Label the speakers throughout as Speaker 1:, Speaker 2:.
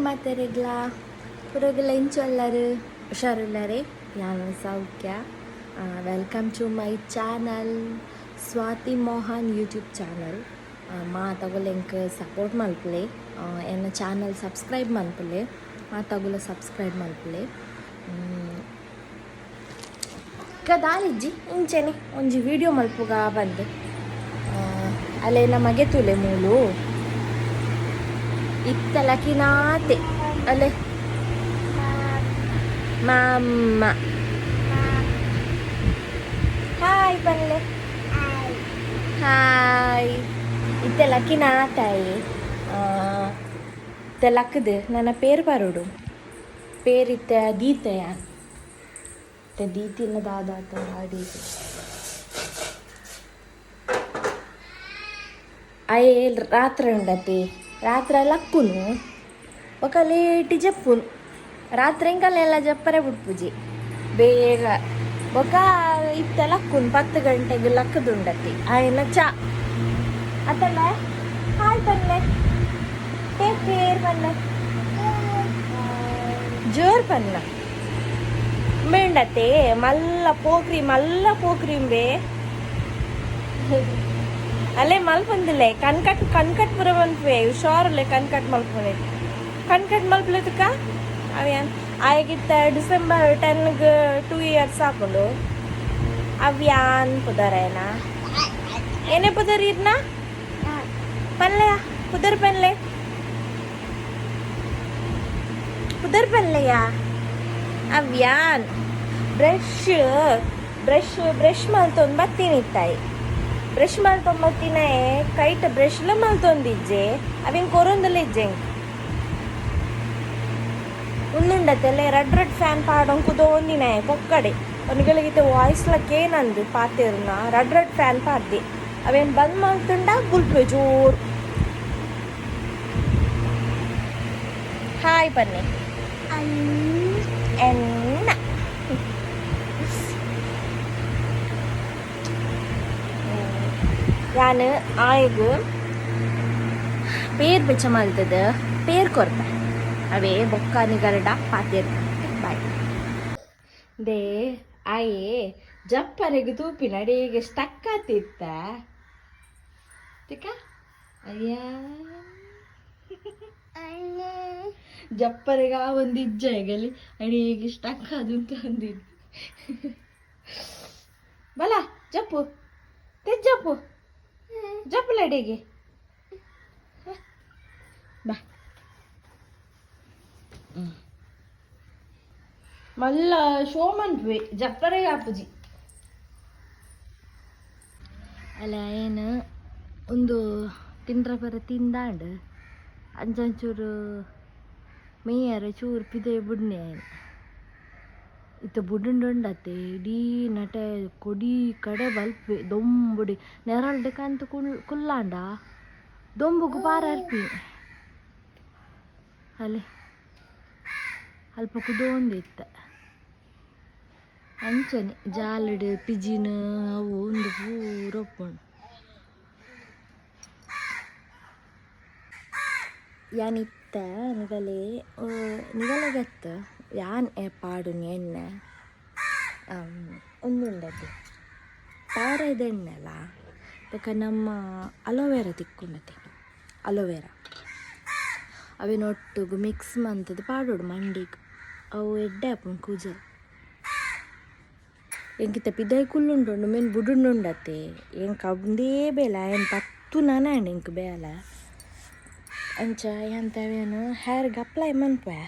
Speaker 1: ಮಾತಾಡಿಗ್ಲ ಹುಡುಗಲ್ಲ ಇಂಚೊಲ್ಲರು ಹುಷಾರಿಲ್ಲರೆ ನಾನು ಸೌಖ್ಯ. Welcome to my channel Swathi Mohan YouTube channel. ತಗೊಳ್ಳಿಂಕ್ ಸಪೋರ್ಟ್ ಮಲ್ಪಲೆ ಎನ್ನ ಚಾನಲ್ ಸಬ್ಸ್ಕ್ರೈಬ್ ಮಲ್ಪಲೆ ತಗೊಳ್ಳ ಸಬ್ಸ್ಕ್ರೈಬ್ ಮಲ್ಪಲೆ. ದಾಲಿಜ್ಜಿ ಇಂಚೆನೆ ಒಂಜಿ ವಿಡಿಯೋ ಮಲ್ಪುಗ ಬಂದು ಅಲ್ಲೇ ನಮಗೆ ತುಲೆ ಮೂಲು ಇತ್ತಲಕಿನಾತೆ ಅಲ್ಲೇ ಮಮ್ಮ ಹಾಯ್ ಬನ್ಲೆ ಹಾಯ್ ಇತ್ತಲಕಿನಾತಾಯಿ ತೆಲಕ್ಕದು ನನ್ನ ಪೇರು ಬರೋಡು ಪೇರಿತ್ತ ದೀತೆಯ ದೀತಿನ ದಾದಾತ ಅಡಿಗೆ ಅಯ್ಯೇ ರಾತ್ರಿ ಉಂಡತಿ ರಾತ್ರಿ ಲಕ್ಕುನು ఒక ಲೇಟಿ ಜಪ್ಪುನು ರಾತ್ರಿ ಇಂಕಲ್ಲೆಲ್ಲ ಜಪ್ಪರೆ ಬಿಡ್ಪುಜಿ ಬೇಗ ఒక ಇತ್ತ ಲಕ್ಕುನು 10 ಗಂಟೆಗೆ ಲಕ್ಕದುಂಡತಿ ಆಯ್ನ ಚಾ ಅತ್ತಲ್ಲ ಹಾಯ್ ಪನ್ಲೆ ಟೇಕ್ ಕೇರ್ ಪನ್ಲೆ ಜೋರ್ ಪನ್ನ ಬೇಂಡತೆ ಮಲ್ಲ ಪೋಕ್ರೀಂಬೆ ಅಲ್ಲೇ ಮಲ್ಪಂದಿಲ್ಲೆ ಕಣ್ಕಟ್ ಪುರ ಬಂದ್ವೆ ಹುಷಾರಲ್ಲೇ ಕಣ್ಕಟ್ ಮಲ್ಪಲೆದಕ್ಕ ಅವೇನು ಆಗಿತ್ತ ಡಿಸೆಂಬರ್ 10ಗೆ 2 ಇಯರ್ಸ್ ಹಾಕೊಂಡು ಅವ್ಯಾನ್ ಪುದರೇನ ಏನೇ ಪುದರೀರ್ನ ಪಲ್ಲೆಯ ಪುದರ್ ಪಲ್ಲೆಯ ಅವ್ಯಾನ್ ಬ್ರಷ್ ಮಲ್ತೊಂದು ಬತ್ತೀನಿ ತಾಯಿ ಬ್ರಷ್ ಮಲ್ತೊಂಬತ್ತಿನ ಕೈಟ್ ಬ್ರಷ್ಲ ಮಲ್ತೊಂದಿಜ್ಜೆ ಅವೇನು ಕೊರೊಂದಲ್ಲ ಇಜ್ಜೆ ಉಂದುಂಡತ್ತಲ್ಲೇ ರೆಡ್ ಫ್ಯಾನ್ ಪಾಡೊಂದು ಕುದೊಂದಿನ ಪೊಕ್ಕಡೆ ಅವನಿಗಳಿಗೆ ವಾಯ್ಸ್ಲಕ್ಕೇನಂದು ಪಾತಿರ್ನ ರೆಡ್ ಫ್ಯಾನ್ ಪಾಡ್ದೆ ಅವೇನು ಬಂದ್ ಮಾಡ್ತುಂಡ ಗುಲ್ಪೆ ಜೋರು ಹಾಯ್ ಬನ್ನಿ ಎನ್ನ ഞാൻ ആയക്ക് പേര് വെച്ച മൽത്തത് പേര് ಕೊರ್ತ ಅವೇ ಬೊಕ್ಕಾನಿಗರಡ ಪಾತಿರ್ ಬಾಯ್ ದೇ ಆಯೇ ಜಪ್ಪರೆಗೆ ತೂಪಿನ ಅಡಿಗೆ ಸ್ಟಕ್ ಆತಿತ್ತ ತಿಕ್ಕ ಅಯ್ಯ ಜಪ್ಪರೆಗ ಒಂದು ಇಜ್ಜಾಗಲಿ ಅಡಿಗೆ ಸ್ಟಕ್ ಅದಂತ ಅಂದಿದ್ದು ಬಲ ಜಪ್ಪು ತೆಜ್ಜಪ್ಪು ಜಪ್ಪಲಡೆಗೆ ಬಾ ಮಲ್ಲ ಶೋಮನ್ಪೆ ಜಪ್ಪರೆಗೆ ಆಪುಜಿ ಅಲ್ಲ ಏನು ಒಂದು ತಿಂದ್ರ ಬರ ತಿಂದಾಂಡು ಅಂಚೂರು ಮೇಯರ ಚೂರು ಪಿದೆ ಬುಡ್ನೆ ಇತ್ತ ಬುಡುಂಡುಂಡತ್ತೆ ಇಡೀ ನಟ ಕೊಡಿ ಕಡೆ ಬಲ್ಪೆ ದೊಂಬುಡಿ ನೆರಳ್ದಕ್ಕಂತ ಕುಲ್ಲಾಂಡ ದೊಂಬುಗು ಪಾರರ್ಪಿ ಅಲ್ಲೇ ಅಲ್ಪ ಕುದೊಂದಿತ್ತ ಅಂಚನೆ ಜಾಲಡ್ ಪಿಜಿನ ಅವು ಒಂದು ಪೂರೊಪ್ಪುಂಡು ಯಾನಿತ್ತ ನಿಗಲೆಗತ್ತ ಯಾನ್ ಪಾಡುನಿ ಎಣ್ಣೆ ಒಂದುಂಡದ್ದು ಪಾರ ಇದೆಣ್ಣೆಲ್ಲ ಬೇಕಾ ನಮ್ಮ ಅಲೋವೆರಾ ತಿಕ್ಕೊಂಡತೆ ಅಲೋವೆರಾ ಅವೇನೊಟ್ಟಿಗೆ ಮಿಕ್ಸ್ ಮಂತದ್ದು ಪಾಡೋಡು ಮಂಡಿಗೆ ಅವು ಎಡ್ಡೆ ಅಪ್ಪನ ಕೂಜಲ್ ಎಂಕಿತ ಪಿದೈ ಕುಲ್ಲುಂಡು ಮೇನ್ ಬುಡುಂಡುಂಡತೆ ಎಂಕ ಒಂದೇ ಬೇಲ ಏನು ಪತ್ತು ನಾನಾಂಡು ಎಂಕ್ ಬೇಲ ಅಂಚ ಎಂತವೇನು ಹೇರ್ಗೆ ಅಪ್ಲೈ ಮನ್ಪೆ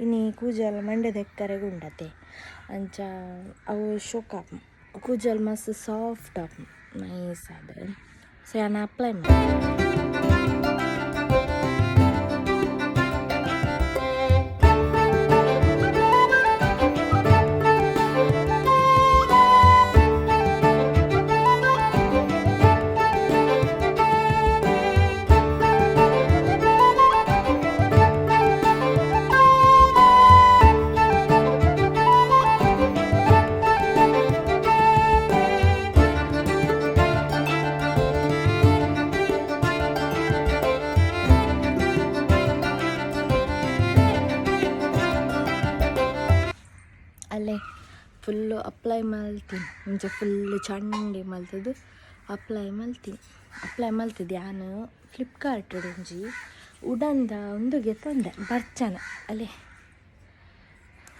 Speaker 1: ಇನ್ನು ಕೂಜಲ್ ಮಂಡ್ಯದ ಎಕ್ಕರೆಗೆ ಉಂಡತೆ ಅಂಚ ಅವು ಶೋಕ ಕೂಜಲ್ ಮಸ್ತ್ ಸಾಫ್ಟ್ ಅಪ್ ನೈಸ್ ಅದು ಸೊ ನಾನು ಅಪ್ಲೈ ಮಾಡಿ ಅಪ್ಲೈ ಮಾಡ್ತೀನಿ ಮುಂಚೆ ಫುಲ್ ಚಂಡಿ ಮಲ್ತದ್ದು ಅಪ್ಲೈ ಮಲ್ತಿದ್ದೆ ನಾನು ಫ್ಲಿಪ್ಕಾರ್ಟ್ ಒಂಜಿ ಉಡನ್ದ ಒಂದುಗೆ ತಂದೆ ಬರ್ಚನ ಅಲ್ಲೇ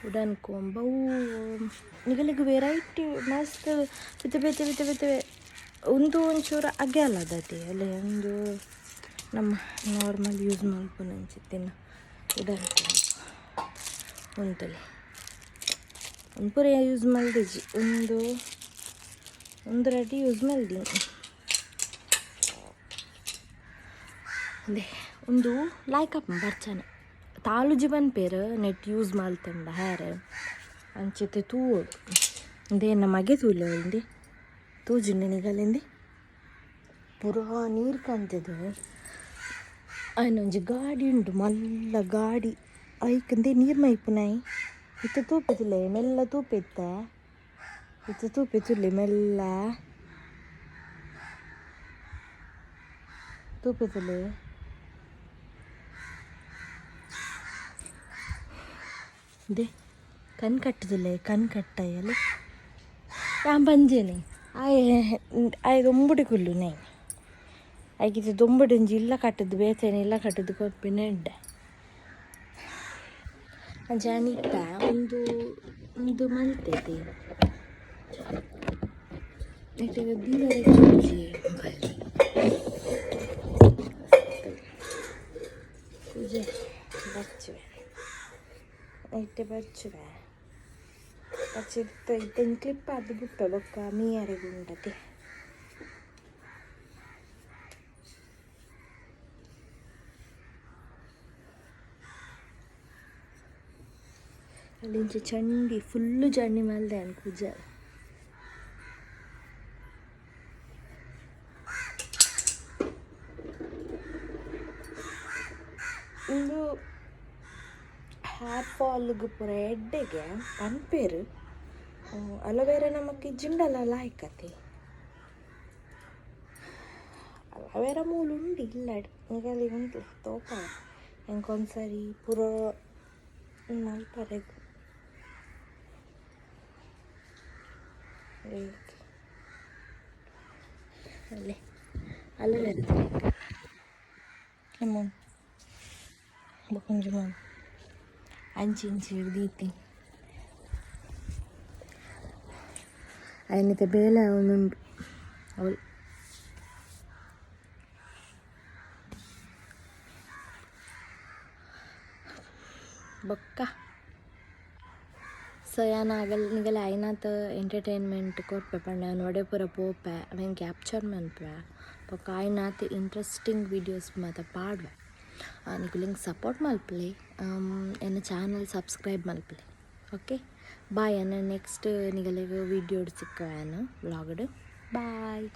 Speaker 1: ಉಡನ್ ಕೊಂಬವು ನಿಗಲಿಗೆ ವೆರೈಟಿ ಮಸ್ತ್ ಬಿತ್ತೆ ಒಂದು ಒಂಚೂರು ಅಗೆ ಅಲ್ಲದತಿ ಅಲ್ಲೇ ಒಂದು ನಮ್ಮ ನಾರ್ಮಲ್ ಯೂಸ್ ಮಾಡ್ಕೊಂಡು ಅನ್ಸುತ್ತೇನೆ ಉಡನ್ ಉಂಟಲ್ಲಿ ಒಂದು ಪೂರ ಯೂಸ್ ಮಾಡಿದ್ಜಿ ಒಂದು ರೆಡಿ ಯೂಸ್ ಮಾಡಿದ್ದೀನಿ ಅದೇ ಒಂದು ಲಾಯ್ಕಪ್ಪ ಬರ್ಚಾನೆ ತಾಲೂಜಿ ಬಂದ್ಪೇರು ನೆಟ್ ಯೂಸ್ ಮಾಡ್ತಂಡ ಹ್ಯಾರ ಅಂಚೆತೆ ತೂಡು ಇದೇ ನಮಗೆ ತೂಲೆ ಒಂದಿ ತೂಜುಂಡೆ ನಿಗಲಿಂದಿ ಪುರಾ ನೀರು ಕಾಣ್ತದೆ ಒಂಜಿ ಗಾಡಿ ಉಂಟು ಮಲ್ಲ ಗಾಡಿ ಐಕಂದೆ ನೀರು ಮೈಪುನಾಯಿ ಇತ್ತು ತೂಪೆತುಲೆ ಮೆಲ್ಲ ತೂಪೆತ್ತ ಇತ್ತು ತೂಪೆತುಲೆ ಮೆಲ್ಲ ತೂಪೆತುಲೆ ದೇ ಕಣ್ ಕಟ್ಟುದಿಲ್ಲ ಕಣ್ ಕಟ್ಟಾಯಲ್ಲಿ ನಾನು ಬಂದೇನೆ ಆಯ್ ದೊಂಬುಡಿ ಕುಲ್ಲು ನೈ ಆಯ್ಕಿತ್ತು ದೊಂಬುಡಂಜಿ ಇಲ್ಲ ಕಟ್ಟದ್ದು ಬೇತೇನೆ ಇಲ್ಲ ಕಟ್ಟದ್ದು ಕೊಪ್ಪಿನ ಇಡ್ಡೆ ಜಾನಿಟ್ಟ ಒಂದು ಮಲ್ತೈತಿ ದೀವರೆ ಚೂಜಿ ಪೂಜೆ ಬರ್ಚುವೆ ಬರ್ಚುವೆ ಬರ್ಚಿತ್ತು ಇದನ್ನು ಕ್ಲಿಪ್ ಅದು ಬಿಟ್ಟು ಬೊಕ್ಕ ಮೀಯಾರಿಗೆ ಉಂಟತಿ ಅಲ್ಲಿಂಚ ಚಂಡಿ ಫುಲ್ಲು ಚಂಡಿ ಮಲ್ದೆ ಅನ್ ಪೂಜ ಇಂದು ಹೇರ್ ಫಾಲ್ಗೆ ಪೂರ ಎಡ್ಡೆಗೆ ಪನ್ಪೇರು ಅಲೋವೇರಾ ನಮಕ್ಕೆ ಜಿಂಡಲ ಲಾಯ್ಕತಿ ಅಲೋವೇರಾ ಮೂಲು ಉಂಡು ಇಲ್ಲ ಈಗಲ್ಲಿ ಉಂಟು ತೋಪ ಹೆಂಗೊಂದ್ಸರಿ ಪೂರ ಮಲ್ಪರೆಗು ಅಲ್ಲೇ ಅಲೋವೇರಾ ಲೆಮನ್ ಬೊಕೊಂಜಿ ಅಂಚಿ ಹಿಡ್ದೀತಿ അതിനത്തെ ಬೇಲ ಒಂದುಂಟು ಅವಳು ಬೊಕ್ಕ ಸೊ ನಿಗಲ ಐನಾತ ಎಂಟರ್ಟೈನ್ಮೆಂಟ್ ಕೊರ್ಪೆ ಪಂಡ ನೋಡೆ ಪೂರ ಪೋಪೆ ಅವೇನು ಕ್ಯಾಪ್ಚರ್ ಮನ್ಪೆ ಬೊಕ್ಕ ಐನಾತ ಇಂಟ್ರೆಸ್ಟಿಂಗ್ ವೀಡಿಯೋಸ್ ಮಾತ ಪಾಡ್ವೆ ನಿಗುಲಿಂಗ್ ಸಪೋರ್ಟ್ ಮಲ್ಪಲೆ ಎನ್ನ ಚಾನಲ್ ಸಬ್ಸ್ಕ್ರೈಬ್ ಮಲ್ಪಲೆ ಓಕೆ ಬಾಯ್ ಅನ್ನ ನೆಕ್ಸ್ಟ್ ನಿಗಲಿಗೆ ವೀಡಿಯೋ ಸಿಕ್ಕವೇನು ವ್ಲಾಗ್ಡ್ ಬಾಯ್